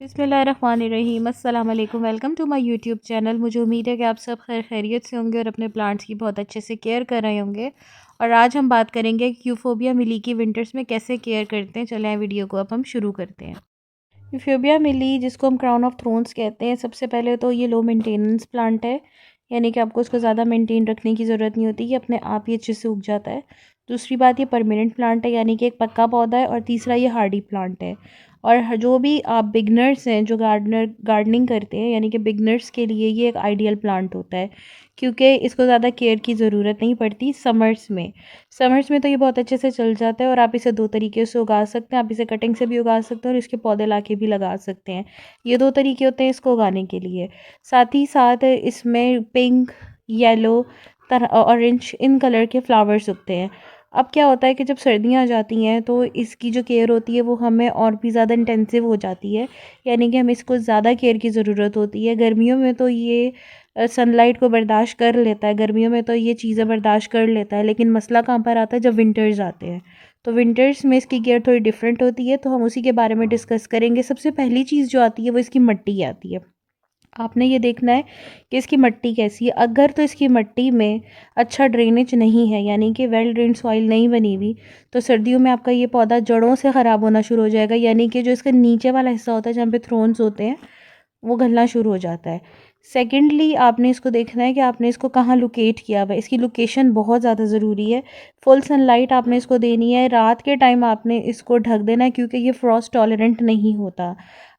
बिस्मिल्लाहिर्रहमानिर्रहीम अस्सलाम वालेकुम। Welcome to my YouTube channel. मुझे उम्मीद है कि आप सब खैरियत से होंगे और अपने प्लांट्स की बहुत अच्छे से केयर कर रहे होंगे। और आज हम बात करेंगे कि यूफोबिया मिली की विंटर्स में कैसे केयर करते हैं। चलें वीडियो को अब हम शुरू करते हैं। यूफोबिया मिली, जिसको हम क्राउन ऑफ थ्रोन्स कहते हैं, सबसे पहले तो ये लो मेंटेनेंस प्लांट है, यानी कि आपको इसको ज़्यादा मेंटेन रखने की ज़रूरत नहीं होती, ये अपने आप ही अच्छे से उग जाता है। दूसरी बात, ये परमानेंट प्लांट है, यानी कि एक पक्का पौधा है। और तीसरा, ये हार्डी प्लांट है। और जो भी आप बिगनर्स हैं जो गार्डनिंग करते हैं, यानी कि बिगनर्स के लिए ये एक आइडियल प्लांट होता है, क्योंकि इसको ज़्यादा केयर की ज़रूरत नहीं पड़ती। समर्स में तो ये बहुत अच्छे से चल जाता है। और आप इसे दो तरीके से उगा सकते हैं। आप इसे कटिंग से भी उगा सकते हैं और इसके पौधे लाके भी लगा सकते हैं। ये दो तरीके होते हैं इसको उगाने के लिए। साथ ही साथ इसमें pink, yellow, orange in colour के फ्लावर्स उगते हैं। अब क्या होता है कि जब सर्दियाँ आ जाती हैं तो इसकी जो केयर होती है वो हमें और भी ज़्यादा इंटेंसिव हो जाती है, यानी कि हमें इसको ज़्यादा केयर की ज़रूरत होती है। गर्मियों में तो ये सनलाइट को बर्दाश्त कर लेता है, गर्मियों में तो ये चीज़ें बर्दाश्त कर लेता है, लेकिन मसला कहाँ पर आता है जब विंटर्स आते हैं। तो विंटर्स में इसकी केयर थोड़ी डिफरेंट होती है, तो हम उसी के बारे में डिस्कस करेंगे। सबसे पहली चीज़ जो आती है वो इसकी मिट्टी आती है। आपने ये देखना है कि इसकी मिट्टी कैसी है। अगर तो इसकी मिट्टी में अच्छा ड्रेनेज नहीं है, यानी कि वेल ड्रेन सॉइल नहीं बनी हुई, तो सर्दियों में आपका ये पौधा जड़ों से ख़राब होना शुरू हो जाएगा, यानी कि जो इसका नीचे वाला हिस्सा होता है जहाँ पे थ्रोन्स होते हैं वो गलना शुरू हो जाता है। सेकेंडली, आपने इसको देखना है कि आपने इसको कहाँ लोकेट किया हुआ है। इसकी लोकेशन बहुत ज़्यादा ज़रूरी है। फुल सनलाइट आपने इसको देनी है। रात के टाइम आपने इसको ढक देना है, क्योंकि ये फ्रॉस्ट टॉलरेंट नहीं होता।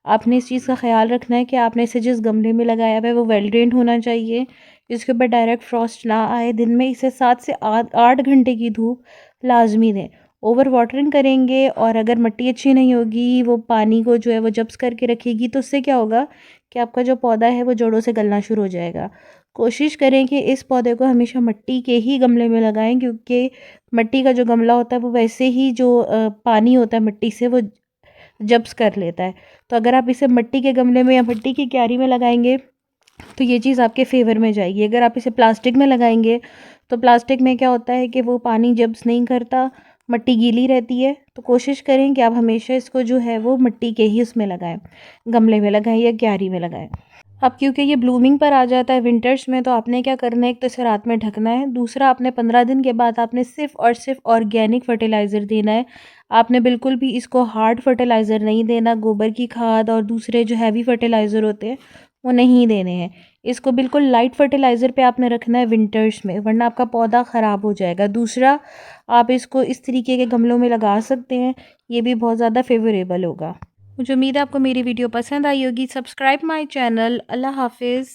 आपने इस चीज़ का ख़्याल रखना है कि आपने इसे जिस गमले में लगाया हुआ है वो वेल ड्रेन्ड होना चाहिए, इसके ऊपर डायरेक्ट फ्रॉस्ट ना आए। दिन में इसे 7 से 8 घंटे की धूप लाजमी दें। ओवर वाटरिंग करेंगे और अगर मिट्टी अच्छी नहीं होगी, वो पानी को जो है वो जब्स करके रखेगी, तो उससे क्या होगा कि आपका जो पौधा है वो जड़ों से गलना शुरू हो जाएगा। कोशिश करें कि इस पौधे को हमेशा मिट्टी के ही गमले में लगाएं, क्योंकि मिट्टी का जो गमला होता है वो वैसे ही जो पानी होता है मिट्टी से वो जब्स कर लेता है। तो अगर आप इसे मिट्टी के गमले में या मिट्टी की क्यारी में लगाएंगे तो ये चीज़ आपके फेवर में जाएगी। अगर आप इसे प्लास्टिक में लगाएंगे तो प्लास्टिक में क्या होता है कि वो पानी जब्स नहीं करता, मिट्टी गीली रहती है। तो कोशिश करें कि आप हमेशा इसको जो है वो मिट्टी के ही उसमें लगाएं, गमले में लगाएं या क्यारी में लगाएं। अब क्योंकि ये ब्लूमिंग पर आ जाता है विंटर्स में, तो आपने क्या करना है, एक तो इसे रात में ढकना है। दूसरा, आपने 15 दिन के बाद आपने सिर्फ और सिर्फ ऑर्गेनिक फर्टिलाइज़र देना है। आपने बिल्कुल भी इसको हार्ड फर्टिलाइज़र नहीं देना। गोबर की खाद और दूसरे जो हैवी फर्टिलाइज़र होते हैं वो नहीं देने हैं। इसको बिल्कुल लाइट फर्टिलाइज़र पे आपने रखना है विंटर्स में, वरना आपका पौधा ख़राब हो जाएगा। दूसरा, आप इसको इस तरीके के गमलों में लगा सकते हैं, ये भी बहुत ज़्यादा फेवरेबल होगा। मुझे उम्मीद है आपको मेरी वीडियो पसंद आई होगी। Subscribe my channel. अल्लाह हाफिज़।